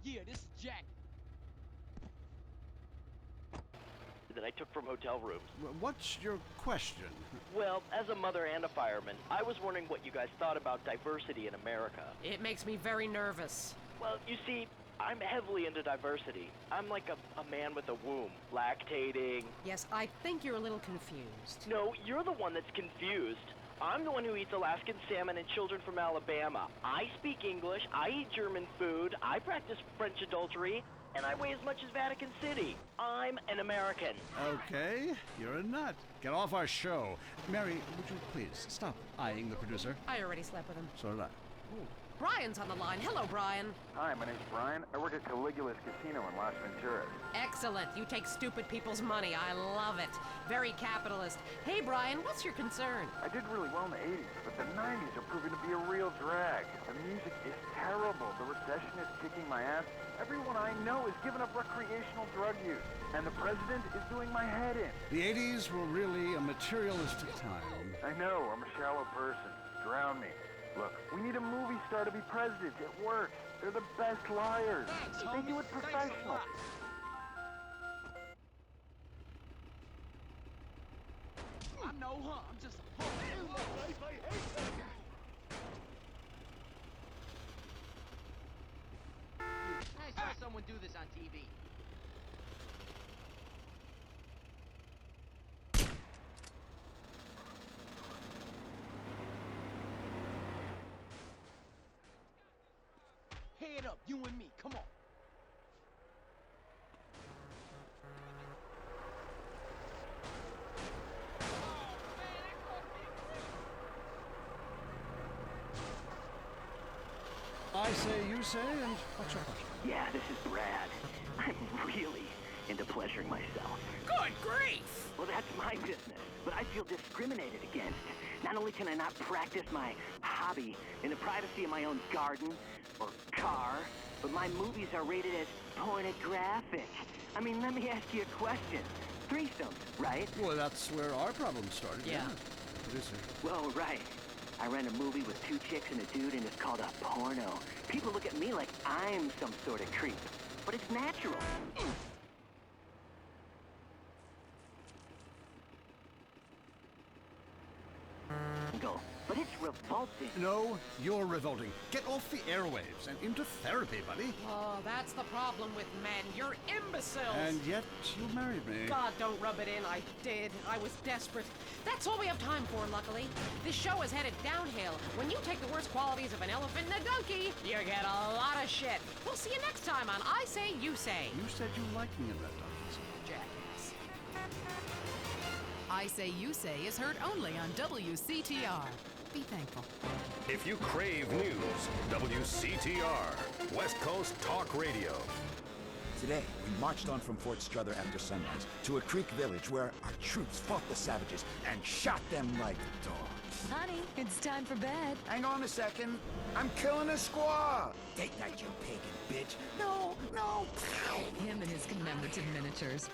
Yeah, this is Jack. That I took from hotel rooms. What's your question? Well, as a mother and a fireman, I was wondering what you guys thought about diversity in America. It makes me very nervous. Well, you see, I'm heavily into diversity. I'm like a man with a womb, lactating. Yes, I think you're a little confused. No, you're the one that's confused. I'm the one who eats Alaskan salmon and children from Alabama. I speak English, I eat German food, I practice French adultery, and I weigh as much as Vatican City. I'm an American. Okay, you're a nut. Get off our show. Mary, would you please stop eyeing the producer? I already slept with him. So did I. Ooh. Brian's on the line. Hello, Brian. Hi, my name's Brian. I work at Caligula's Casino in Las Venturas. Excellent. You take stupid people's money. I love it. Very capitalist. Hey, Brian, what's your concern? I did really well in the 80s, but the 90s are proving to be a real drag. The music is terrible. The recession is kicking my ass. Everyone I know is giving up recreational drug use. And the president is doing my head in. The 80s were really a materialistic time. I know, I'm a shallow person. Drown me. Look, we need a movie star to be president. It works. They're the best liars. They do it professional. I know, huh? I'm just a punk. I saw someone do this on TV. Head up, you and me, come on. I say, you say, and what's your question? Yeah, this is Brad. I'm really into pleasuring myself. Good grief! Well, that's my business, but I feel discriminated against. Not only can I not practice my hobby in the privacy of my own garden or car, but my movies are rated as pornographic. I mean, let me ask you a question. Threesomes, right? Well, that's where our problem started. Yeah. Producer. Well, right. I rent a movie with 2 chicks and a dude, and it's called a porno. People look at me like I'm some sort of creep, but it's natural. But it's revolting. No, you're revolting. Get off the airwaves and into therapy, buddy. Oh, that's the problem with men. You're imbeciles. And yet, you married me. God, don't rub it in. I did. I was desperate. That's all we have time for, luckily. This show is headed downhill. When you take the worst qualities of an elephant and a donkey, you get a lot of shit. We'll see you next time on I Say, You Say. You said you liked me in Red Donkeys. Jackass. I Say You Say is heard only on WCTR. Be thankful. If you crave news, WCTR, West Coast Talk Radio. Today, we marched on from Fort Strother after sunrise to a creek village where our troops fought the savages and shot them like dogs. Honey, it's time for bed. Hang on a second. I'm killing a squaw. Take that, you pagan bitch. No, no. Him and his commemorative miniatures.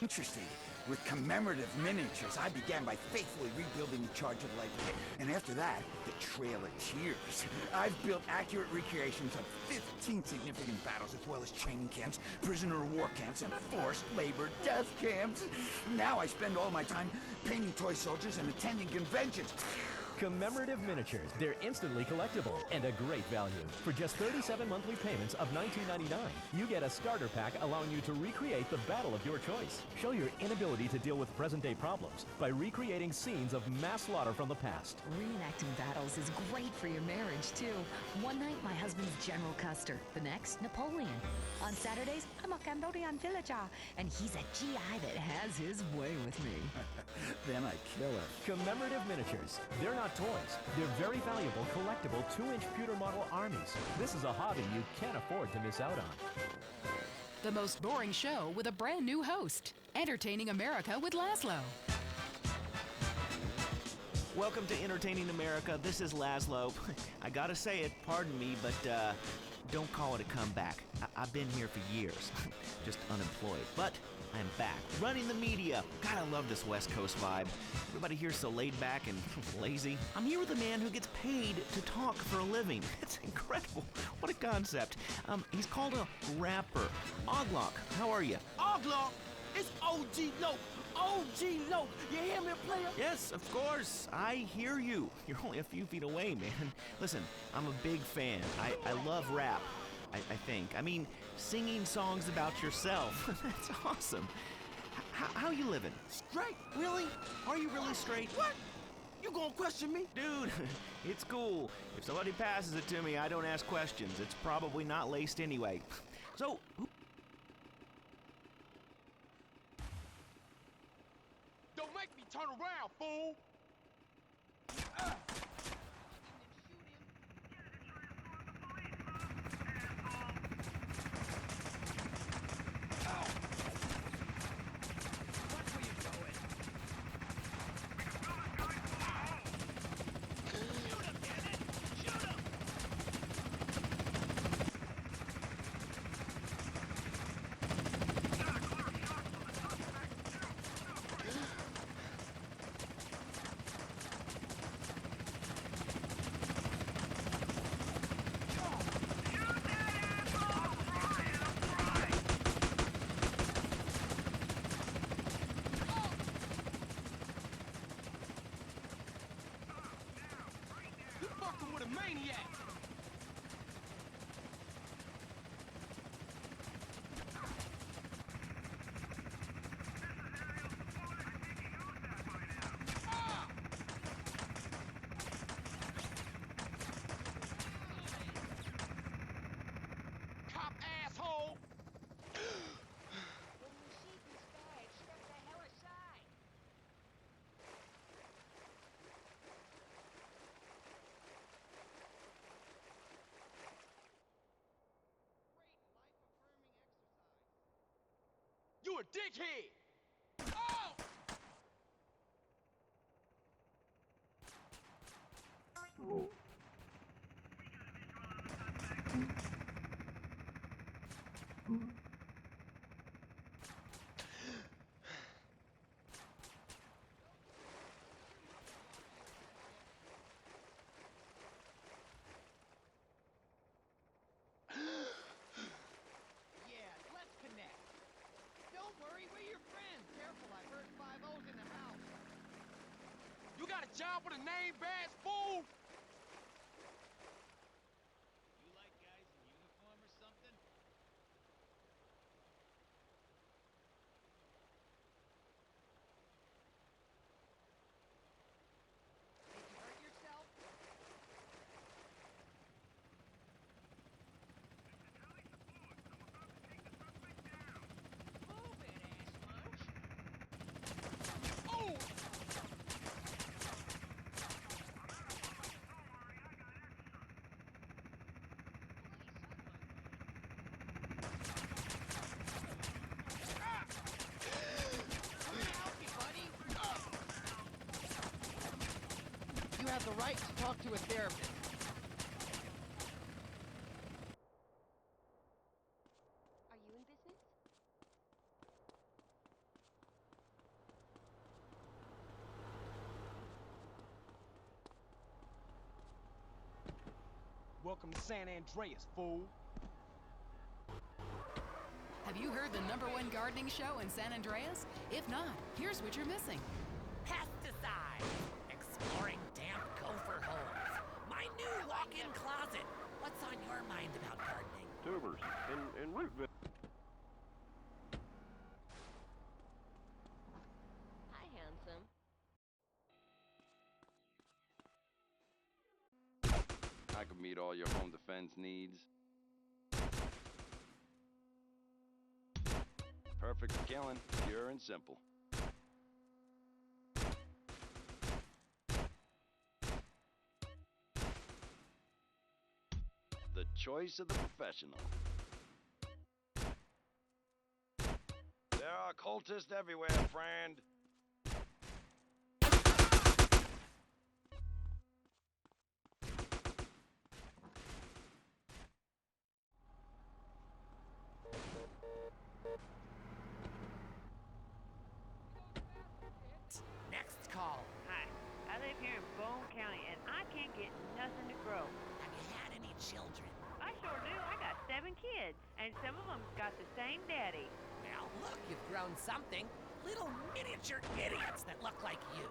Interesting. With commemorative miniatures, I began by faithfully rebuilding the Charge of Light Brigade. And after that, the Trail of Tears. I've built accurate recreations of 15 significant battles, as well as training camps, prisoner of war camps, and forced labor death camps. Now I spend all my time painting toy soldiers and attending conventions. Commemorative miniatures. They're instantly collectible and a great value. For just 37 monthly payments of $19.99, you get a starter pack allowing you to recreate the battle of your choice. Show your inability to deal with present-day problems by recreating scenes of mass slaughter from the past. Reenacting battles is great for your marriage, too. One night, my husband's General Custer. The next, Napoleon. On Saturdays, I'm a Cambodian villager, and he's a GI that has his way with me. Then I kill her. Commemorative miniatures. They're not toys. They're very valuable, collectible 2-inch pewter model armies. This is a hobby you can't afford to miss out on. The most boring show with a brand new host. Entertaining America with Laszlo. Welcome to Entertaining America. This is Laszlo. I gotta say it, pardon me, but don't call it a comeback. I've been here for years, just unemployed. But I'm back, running the media. God, I love this West Coast vibe. Everybody here's so laid back and lazy. I'm here with a man who gets paid to talk for a living. It's incredible. What a concept. He's called a rapper. Oglock, how are you? Oglock? It's OG Lope. OG Lope. You hear me, player? Yes, of course. I hear you. You're only a few feet away, man. Listen, I'm a big fan. I love rap, I think. I mean, singing songs about yourself. That's awesome. How you living? Straight? Really? Are you really straight? What? You gonna question me? Dude, it's cool. If somebody passes it to me, I don't ask questions. It's probably not laced anyway. So, Don't make me turn around, fool! Maniac! Cop asshole! You a dickhead! Oh! You got a job with a name badge, fool? You like guys in uniform or something? Did you hurt yourself? Move it, ass munch. Oh! You have the right to talk to a therapist. Are you in business? Welcome to San Andreas, fool. Have you heard the #1 gardening show in San Andreas? If not, here's what you're missing. Pesticides! Exploring damp gopher holes. My new walk-in closet. What's on your mind about gardening? Tubers and root vegetables. Hi, handsome. I could meet all your home defense needs. Perfect for killing, pure and simple. The choice of the professional. There are cultists everywhere, friend. Next call. Hi, I live here in Bone County, and I can't get nothing to grow. Have you had any children? I sure do. I got 7 kids, and some of them got the same daddy. Now look, you've grown something. Little miniature idiots that look like you.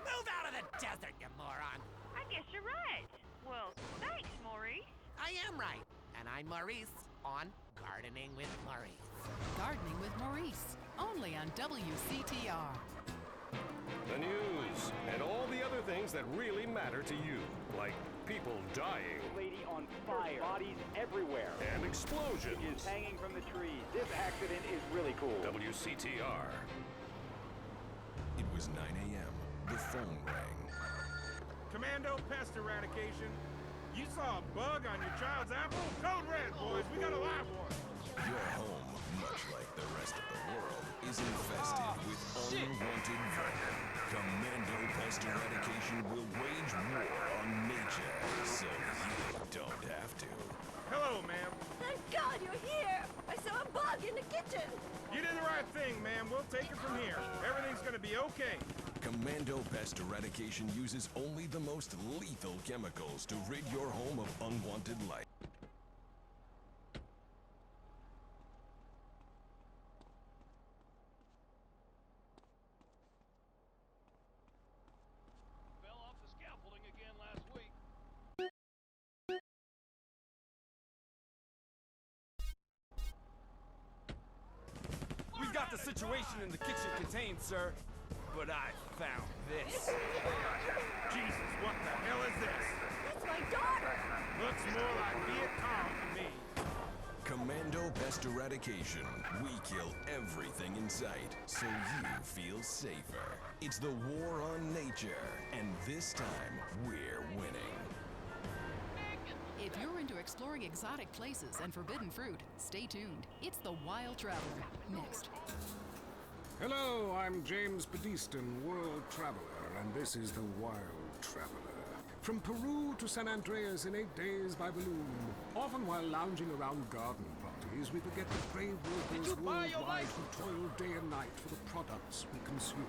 Move out of the desert, you moron. I guess you're right. Well, thanks, Maurice. I am right. And I'm Maurice on Gardening with Maurice. Gardening with Maurice, only on WCTR. The news and all the other things that really matter to you, like people dying. Lady on fire. Bodies everywhere. And explosions. Is hanging from the trees. This accident is really cool. WCTR. It was 9 a.m. The phone rang. Commando pest eradication. You saw a bug on your child's apple? Code red, boys. We got a live one. Your home, much like the rest of the world, is infested with unwanted vermin. Commando pest eradication will wage war on nature, so you don't have to. Hello, ma'am. Thank God you're here. I saw a bug in the kitchen. You did the right thing, ma'am. We'll take it from here. Everything's gonna be okay. Commando pest eradication uses only the most lethal chemicals to rid your home of unwanted life. Fell off the scaffolding again last week. We've got the situation in the kitchen contained, sir. But I found this. Jesus, what the hell is this? It's my daughter. Looks more like Viet Cong to me. Commando pest eradication. We kill everything in sight, so you feel safer. It's the war on nature, and this time, we're winning. If you're into exploring exotic places and forbidden fruit, stay tuned. It's The Wild Traveler, next. Hello, I'm James Pedestin, World Traveler, and this is The Wild Traveler. From Peru to San Andreas in 8 days by balloon. Often while lounging around garden parties, we forget the brave workers worldwide who toil day and night for the products we consume.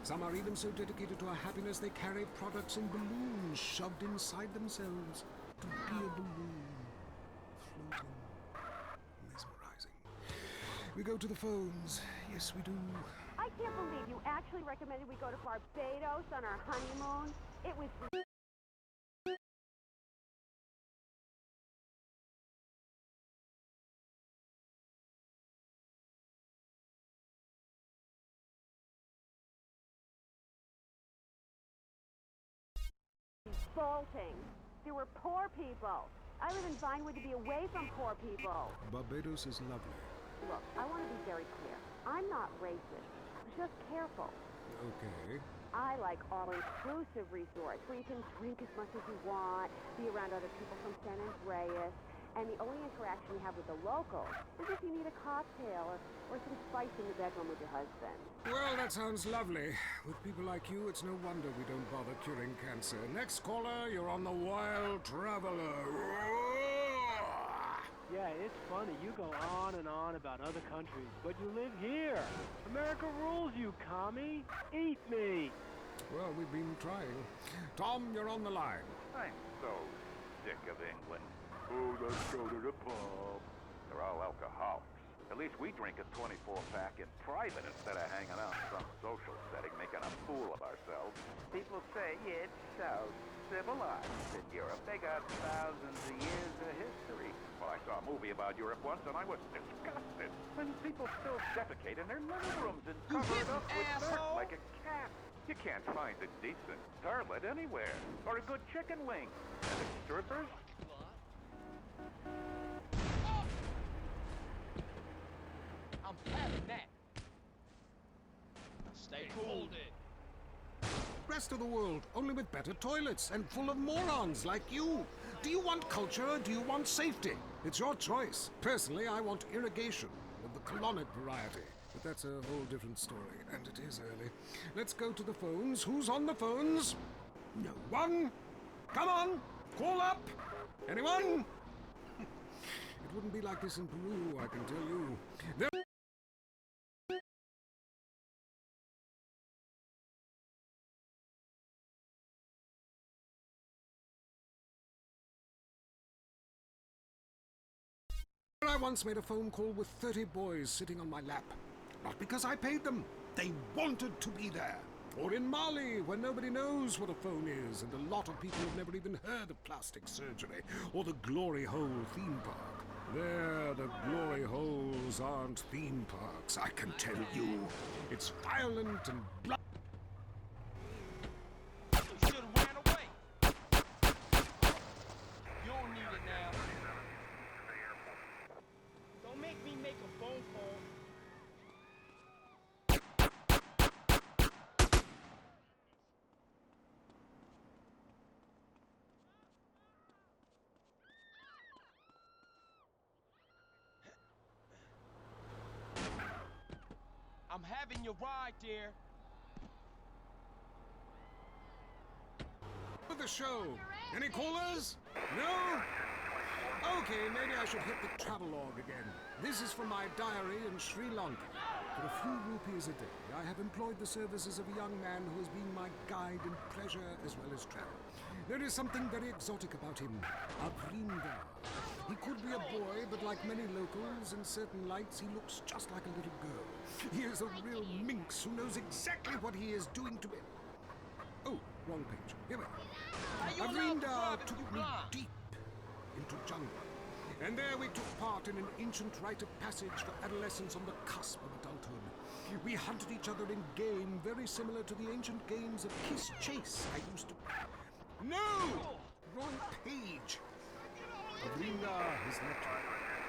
Some are even so dedicated to our happiness they carry products in balloons shoved inside themselves to be a balloon. Floating. Mesmerizing. We go to the phones. Yes, we do. I can't believe you actually recommended we go to Barbados on our honeymoon. It was... Bolting. There were poor people. I live in Vinewood to be away from poor people. Barbados is lovely. Look, I want to be very clear. I'm not racist. Just careful. Okay. I like all-inclusive resorts where you can drink as much as you want, be around other people from San Andreas, and the only interaction you have with the locals is if you need a cocktail or some spice in the bedroom with your husband. Well, that sounds lovely. With people like you, it's no wonder we don't bother curing cancer. Next caller, you're on The Wild Traveler. Yeah, it's funny. You go on and on about other countries, but you live here. America rules, you commie. Eat me. Well, we've been trying. Tom, you're on the line. I'm so sick of England. Oh, let's go to the pub. They're all alcoholics. At least we drink a 24-pack in private instead of hanging out in some social setting making a fool of ourselves. People say it's so civilized in Europe. They got thousands of years of history. Well, I saw a movie about Europe once and I was disgusted. When people still defecate in their living rooms and cover it up with dirt like a cat. You can't find a decent starlet anywhere. Or a good chicken wing. And the strippers? I'm having that. Stay cool, Rest of the world, only with better toilets and full of morons like you. Do you want culture or do you want safety? It's your choice. Personally, I want irrigation of the colonic variety, with that's a whole different story, and it is early. Let's go to the phones. Who's on the phones? No one? Come on! Call up! Anyone? It wouldn't be like this in Peru, I can tell you. I once made a phone call with 30 boys sitting on my lap. Not because I paid them. They wanted to be there. Or in Mali, where nobody knows what a phone is, and a lot of people have never even heard of plastic surgery, or the Glory Hole theme park. There, the Glory Holes aren't theme parks, I can tell you. It's violent and blood. You should have ran away. You don't need it now. Don't make me make a phone call. I'm having your ride, dear. For the show. Any callers? No? Okay, maybe I should hit the travelogue again. This is from my diary in Sri Lanka. For a few rupees a day, I have employed the services of a young man who has been my guide in pleasure as well as travel. There is something very exotic about him. A Brinda. He could be a boy, but like many locals, in certain lights, he looks just like a little girl. He is a real minx who knows exactly what he is doing to me. Oh, wrong page. Here we are. Brinda took me deep into jungle. And there we took part in an ancient rite of passage for adolescents on the cusp of adulthood. We hunted each other in game very similar to the ancient games of Kiss Chase I used to... No! Wrong page. Brinda has left me.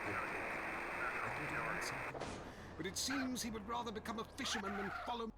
I thought he meant something. But it seems he would rather become a fisherman than follow...